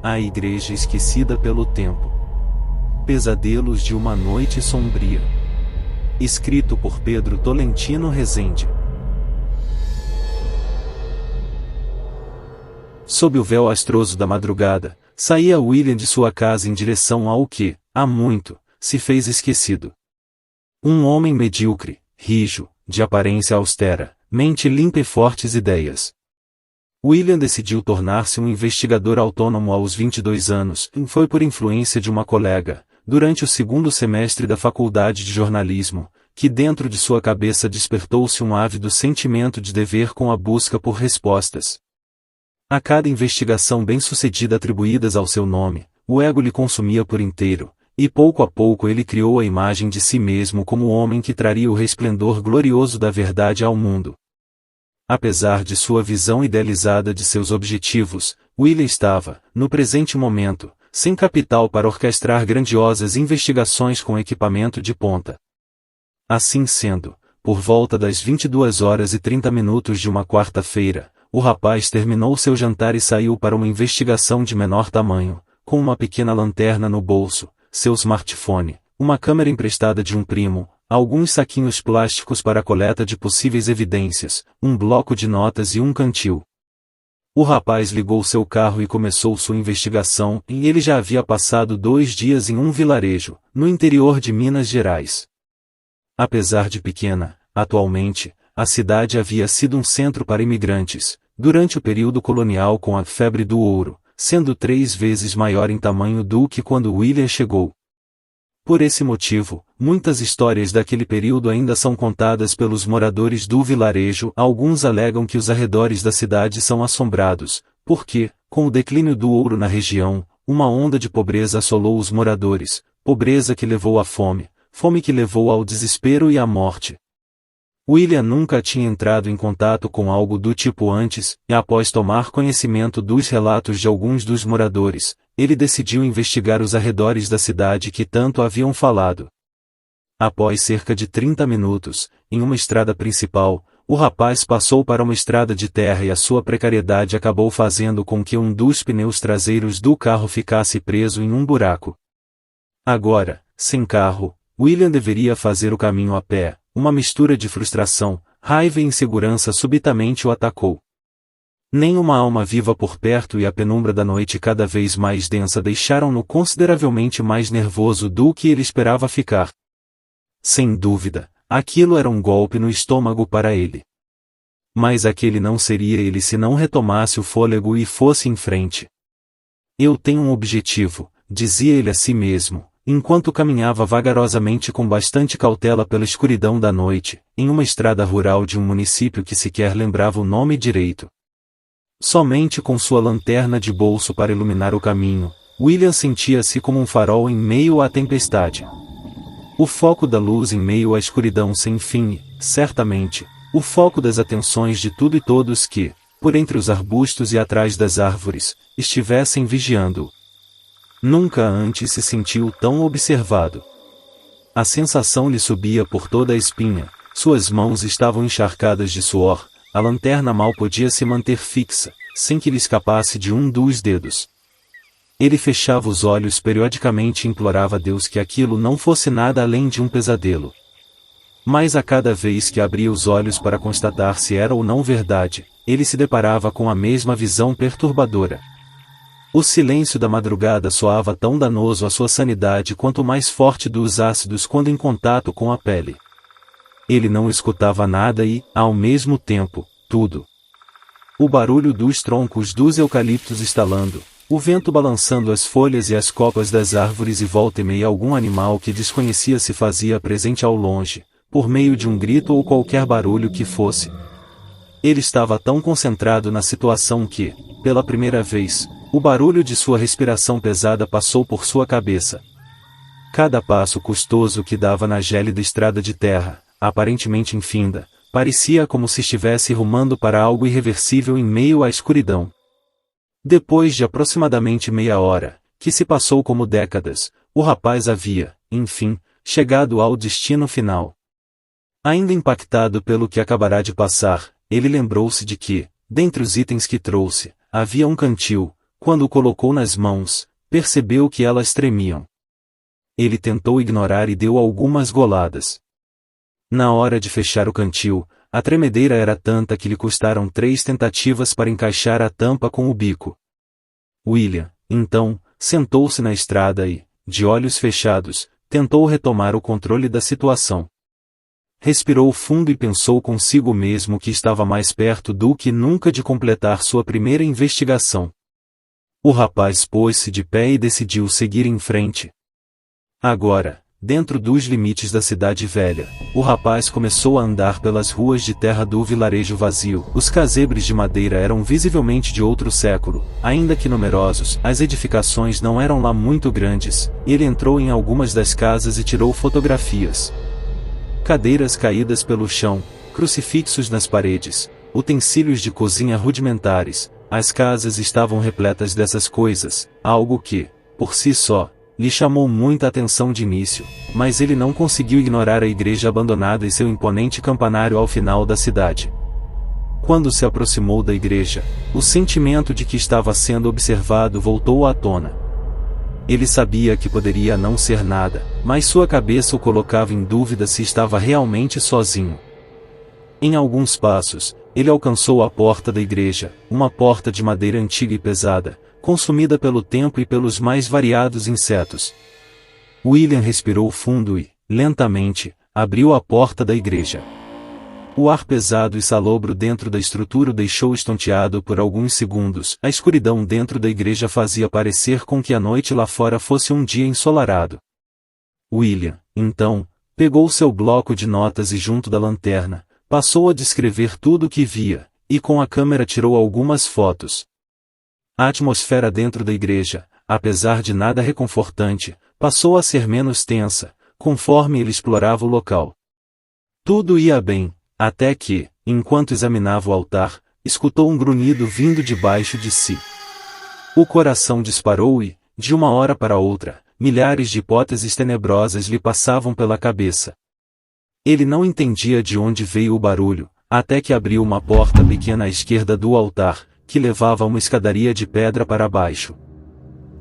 A Igreja Esquecida pelo Tempo. Pesadelos de uma Noite Sombria. Escrito por Pedro Tolentino Rezende. Sob o véu astroso da madrugada, saía William de sua casa em direção ao que, há muito, se fez esquecido. Um homem medíocre, rijo, de aparência austera, mente limpa e fortes ideias. William decidiu tornar-se um investigador autônomo aos 22 anos, e foi por influência de uma colega, durante o segundo semestre da faculdade de jornalismo, que dentro de sua cabeça despertou-se um ávido sentimento de dever com a busca por respostas. A cada investigação bem-sucedida atribuídas ao seu nome, o ego lhe consumia por inteiro, e pouco a pouco ele criou a imagem de si mesmo como o homem que traria o resplendor glorioso da verdade ao mundo. Apesar de sua visão idealizada de seus objetivos, William estava, no presente momento, sem capital para orquestrar grandiosas investigações com equipamento de ponta. Assim sendo, por volta das 22h30 de uma quarta-feira, o rapaz terminou seu jantar e saiu para uma investigação de menor tamanho, com uma pequena lanterna no bolso, seu smartphone, uma câmera emprestada de um primo, alguns saquinhos plásticos para a coleta de possíveis evidências, um bloco de notas e um cantil. O rapaz ligou seu carro e começou sua investigação, e ele já havia passado 2 dias em um vilarejo, no interior de Minas Gerais. Apesar de pequena, atualmente, a cidade havia sido um centro para imigrantes, durante o período colonial com a febre do ouro, sendo 3 vezes maior em tamanho do que quando William chegou. Por esse motivo, muitas histórias daquele período ainda são contadas pelos moradores do vilarejo. Alguns alegam que os arredores da cidade são assombrados, porque, com o declínio do ouro na região, uma onda de pobreza assolou os moradores, pobreza que levou à fome, fome que levou ao desespero e à morte. William nunca tinha entrado em contato com algo do tipo antes, e após tomar conhecimento dos relatos de alguns dos moradores, ele decidiu investigar os arredores da cidade que tanto haviam falado. Após cerca de 30 minutos, em uma estrada principal, o rapaz passou para uma estrada de terra e a sua precariedade acabou fazendo com que um dos pneus traseiros do carro ficasse preso em um buraco. Agora, sem carro, William deveria fazer o caminho a pé. Uma mistura de frustração, raiva e insegurança subitamente o atacou. Nem uma alma viva por perto e a penumbra da noite cada vez mais densa deixaram-no consideravelmente mais nervoso do que ele esperava ficar. Sem dúvida, aquilo era um golpe no estômago para ele. Mas aquele não seria ele se não retomasse o fôlego e fosse em frente. Eu tenho um objetivo, dizia ele a si mesmo, enquanto caminhava vagarosamente com bastante cautela pela escuridão da noite, em uma estrada rural de um município que sequer lembrava o nome direito. Somente com sua lanterna de bolso para iluminar o caminho, William sentia-se como um farol em meio à tempestade. O foco da luz em meio à escuridão sem fim e, certamente, o foco das atenções de tudo e todos que, por entre os arbustos e atrás das árvores, estivessem vigiando-o. Nunca antes se sentiu tão observado. A sensação lhe subia por toda a espinha, suas mãos estavam encharcadas de suor, a lanterna mal podia se manter fixa, sem que lhe escapasse de um dos dedos. Ele fechava os olhos periodicamente e implorava a Deus que aquilo não fosse nada além de um pesadelo. Mas a cada vez que abria os olhos para constatar se era ou não verdade, ele se deparava com a mesma visão perturbadora. O silêncio da madrugada soava tão danoso à sua sanidade quanto o mais forte dos ácidos quando em contato com a pele. Ele não escutava nada e, ao mesmo tempo, tudo. O barulho dos troncos dos eucaliptos estalando, o vento balançando as folhas e as copas das árvores e volta e meia algum animal que desconhecia se fazia presente ao longe, por meio de um grito ou qualquer barulho que fosse. Ele estava tão concentrado na situação que, pela primeira vez, o barulho de sua respiração pesada passou por sua cabeça. Cada passo custoso que dava na gélida estrada de terra, aparentemente infinda, parecia como se estivesse rumando para algo irreversível em meio à escuridão. Depois de aproximadamente meia hora, que se passou como décadas, o rapaz havia, enfim, chegado ao destino final. Ainda impactado pelo que acabará de passar, ele lembrou-se de que, dentre os itens que trouxe, havia um cantil, Quando o colocou nas mãos, percebeu que elas tremiam. Ele tentou ignorar e deu algumas goladas. Na hora de fechar o cantil, a tremedeira era tanta que lhe custaram 3 tentativas para encaixar a tampa com o bico. William, então, sentou-se na estrada e, de olhos fechados, tentou retomar o controle da situação. Respirou fundo e pensou consigo mesmo que estava mais perto do que nunca de completar sua primeira investigação. O rapaz pôs-se de pé e decidiu seguir em frente. Agora, dentro dos limites da cidade velha, o rapaz começou a andar pelas ruas de terra do vilarejo vazio. Os casebres de madeira eram visivelmente de outro século, ainda que numerosos. As edificações não eram lá muito grandes. Ele entrou em algumas das casas e tirou fotografias. Cadeiras caídas pelo chão, crucifixos nas paredes, utensílios de cozinha rudimentares. As casas estavam repletas dessas coisas, algo que, por si só, lhe chamou muita atenção de início, mas ele não conseguiu ignorar a igreja abandonada e seu imponente campanário ao final da cidade. Quando se aproximou da igreja, o sentimento de que estava sendo observado voltou à tona. Ele sabia que poderia não ser nada, mas sua cabeça o colocava em dúvida se estava realmente sozinho. Em alguns passos, ele alcançou a porta da igreja, uma porta de madeira antiga e pesada, consumida pelo tempo e pelos mais variados insetos. William respirou fundo e, lentamente, abriu a porta da igreja. O ar pesado e salobro dentro da estrutura o deixou estonteado por alguns segundos. A escuridão dentro da igreja fazia parecer com que a noite lá fora fosse um dia ensolarado. William, então, pegou seu bloco de notas e junto da lanterna, passou a descrever tudo o que via, e com a câmera tirou algumas fotos. A atmosfera dentro da igreja, apesar de nada reconfortante, passou a ser menos tensa, conforme ele explorava o local. Tudo ia bem, até que, enquanto examinava o altar, escutou um grunhido vindo debaixo de si. O coração disparou e, de uma hora para outra, milhares de hipóteses tenebrosas lhe passavam pela cabeça. Ele não entendia de onde veio o barulho, até que abriu uma porta pequena à esquerda do altar, que levava a uma escadaria de pedra para baixo.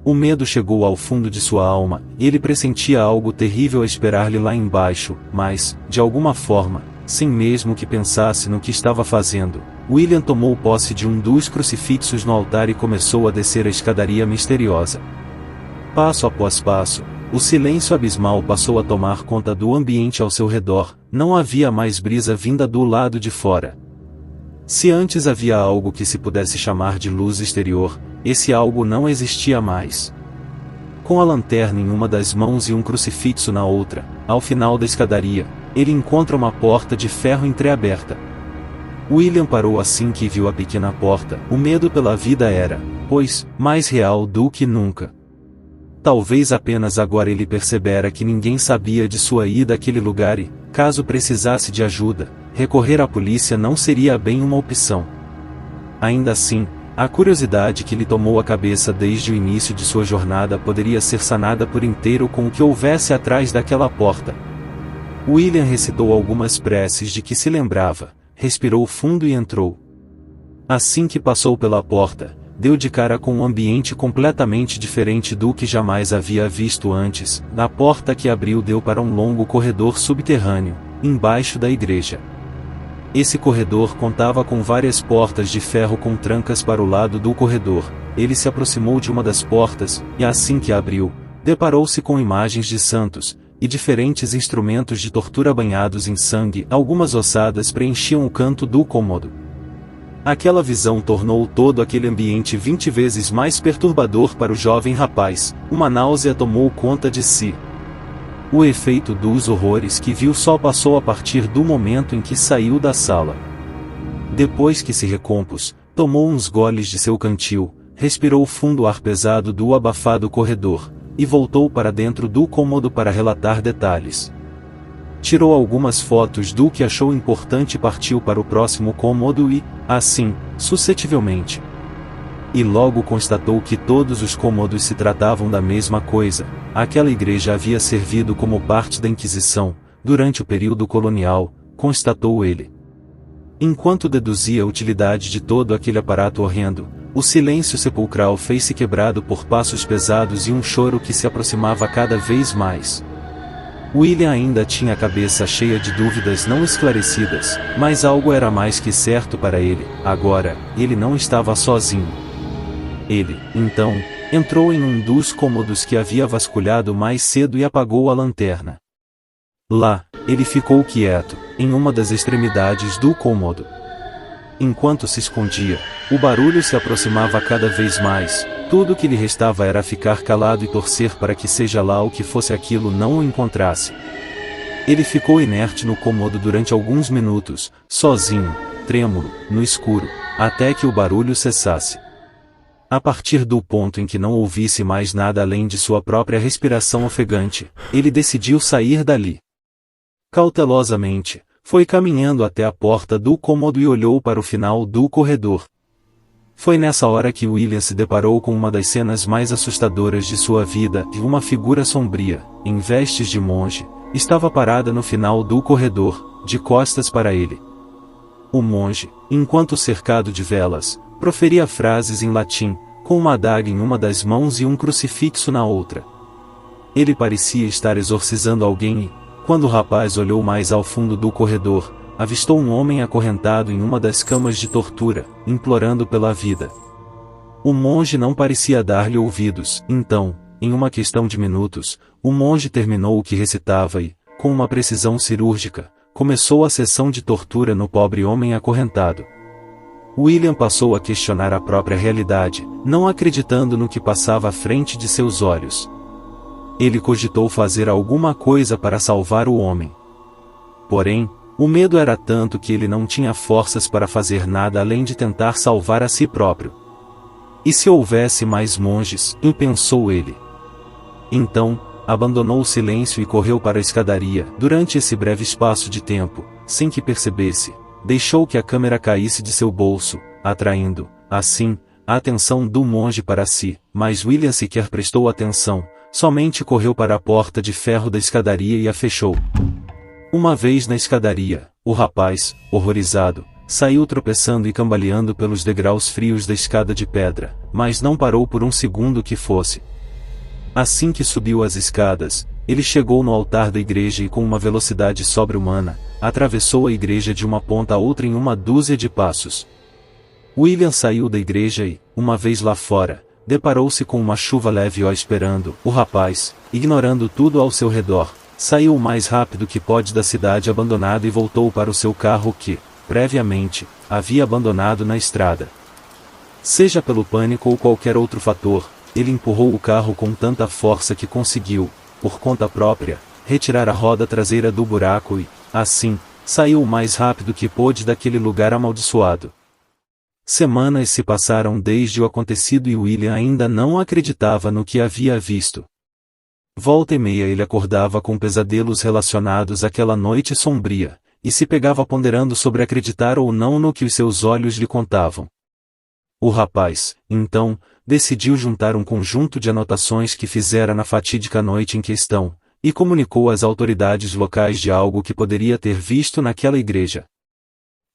O medo chegou ao fundo de sua alma, e ele pressentia algo terrível a esperar-lhe lá embaixo, mas, de alguma forma, sem mesmo que pensasse no que estava fazendo, William tomou posse de um dos crucifixos no altar e começou a descer a escadaria misteriosa. Passo após passo, o silêncio abismal passou a tomar conta do ambiente ao seu redor. Não havia mais brisa vinda do lado de fora. Se antes havia algo que se pudesse chamar de luz exterior, esse algo não existia mais. Com a lanterna em uma das mãos e um crucifixo na outra, ao final da escadaria, ele encontra uma porta de ferro entreaberta. William parou assim que viu a pequena porta. O medo pela vida era, pois, mais real do que nunca. Talvez apenas agora ele percebera que ninguém sabia de sua ida àquele lugar e, caso precisasse de ajuda, recorrer à polícia não seria bem uma opção. Ainda assim, a curiosidade que lhe tomou a cabeça desde o início de sua jornada poderia ser sanada por inteiro com o que houvesse atrás daquela porta. William recitou algumas preces de que se lembrava, respirou fundo e entrou. Assim que passou pela porta, deu de cara com um ambiente completamente diferente do que jamais havia visto antes. Na porta que abriu deu para um longo corredor subterrâneo, embaixo da igreja. Esse corredor contava com várias portas de ferro com trancas para o lado do corredor. Ele se aproximou de uma das portas, e assim que a abriu, deparou-se com imagens de santos, e diferentes instrumentos de tortura banhados em sangue. Algumas ossadas preenchiam o canto do cômodo. Aquela visão tornou todo aquele ambiente 20 vezes mais perturbador para o jovem rapaz. Uma náusea tomou conta de si. O efeito dos horrores que viu só passou a partir do momento em que saiu da sala. Depois que se recompôs, tomou uns goles de seu cantil, respirou fundo o ar pesado do abafado corredor, e voltou para dentro do cômodo para relatar detalhes. Tirou algumas fotos do que achou importante e partiu para o próximo cômodo e, assim, sucessivamente. E logo constatou que todos os cômodos se tratavam da mesma coisa. Aquela igreja havia servido como parte da Inquisição, durante o período colonial, constatou ele. Enquanto deduzia a utilidade de todo aquele aparato horrendo, o silêncio sepulcral fez-se quebrado por passos pesados e um choro que se aproximava cada vez mais. William ainda tinha a cabeça cheia de dúvidas não esclarecidas, mas algo era mais que certo para ele: agora, ele não estava sozinho. Ele, então, entrou em um dos cômodos que havia vasculhado mais cedo e apagou a lanterna. Lá, ele ficou quieto, em uma das extremidades do cômodo. Enquanto se escondia, o barulho se aproximava cada vez mais. Tudo o que lhe restava era ficar calado e torcer para que seja lá o que fosse aquilo não o encontrasse. Ele ficou inerte no cômodo durante alguns minutos, sozinho, trêmulo, no escuro, até que o barulho cessasse. A partir do ponto em que não ouvisse mais nada além de sua própria respiração ofegante, ele decidiu sair dali. Cautelosamente, foi caminhando até a porta do cômodo e olhou para o final do corredor. Foi nessa hora que William se deparou com uma das cenas mais assustadoras de sua vida, e uma figura sombria, em vestes de monge, estava parada no final do corredor, de costas para ele. O monge, enquanto cercado de velas, proferia frases em latim, com uma adaga em uma das mãos e um crucifixo na outra. Ele parecia estar exorcizando alguém e, quando o rapaz olhou mais ao fundo do corredor, avistou um homem acorrentado em uma das camas de tortura, implorando pela vida. O monge não parecia dar-lhe ouvidos, então, em uma questão de minutos, o monge terminou o que recitava e, com uma precisão cirúrgica, começou a sessão de tortura no pobre homem acorrentado. William passou a questionar a própria realidade, não acreditando no que passava à frente de seus olhos. Ele cogitou fazer alguma coisa para salvar o homem. Porém, o medo era tanto que ele não tinha forças para fazer nada além de tentar salvar a si próprio. E se houvesse mais monges, pensou ele. Então, abandonou o silêncio e correu para a escadaria. Durante esse breve espaço de tempo, sem que percebesse, deixou que a câmera caísse de seu bolso, atraindo, assim, a atenção do monge para si, mas William sequer prestou atenção, somente correu para a porta de ferro da escadaria e a fechou. Uma vez na escadaria, o rapaz, horrorizado, saiu tropeçando e cambaleando pelos degraus frios da escada de pedra, mas não parou por um segundo que fosse. Assim que subiu as escadas, ele chegou no altar da igreja e com uma velocidade sobre-humana, atravessou a igreja de uma ponta a outra em uma dúzia de passos. William saiu da igreja e, uma vez lá fora, deparou-se com uma chuva leve ó esperando. O rapaz, ignorando tudo ao seu redor, saiu o mais rápido que pôde da cidade abandonada e voltou para o seu carro que, previamente, havia abandonado na estrada. Seja pelo pânico ou qualquer outro fator, ele empurrou o carro com tanta força que conseguiu, por conta própria, retirar a roda traseira do buraco e, assim, saiu o mais rápido que pôde daquele lugar amaldiçoado. Semanas se passaram desde o acontecido e William ainda não acreditava no que havia visto. Volta e meia ele acordava com pesadelos relacionados àquela noite sombria, e se pegava ponderando sobre acreditar ou não no que os seus olhos lhe contavam. O rapaz, então, decidiu juntar um conjunto de anotações que fizera na fatídica noite em questão, e comunicou às autoridades locais de algo que poderia ter visto naquela igreja.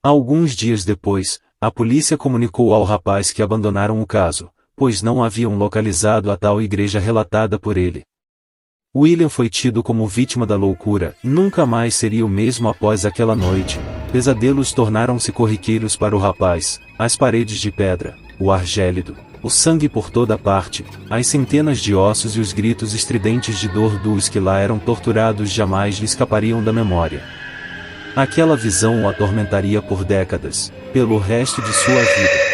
Alguns dias depois, a polícia comunicou ao rapaz que abandonaram o caso, pois não haviam localizado a tal igreja relatada por ele. William foi tido como vítima da loucura, e nunca mais seria o mesmo após aquela noite. Pesadelos tornaram-se corriqueiros para o rapaz, as paredes de pedra, o ar gélido, o sangue por toda parte, as centenas de ossos e os gritos estridentes de dor dos que lá eram torturados jamais lhe escapariam da memória. Aquela visão o atormentaria por décadas, pelo resto de sua vida.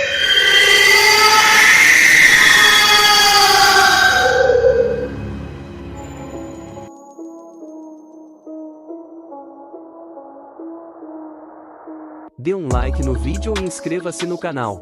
Dê um like no vídeo e inscreva-se no canal.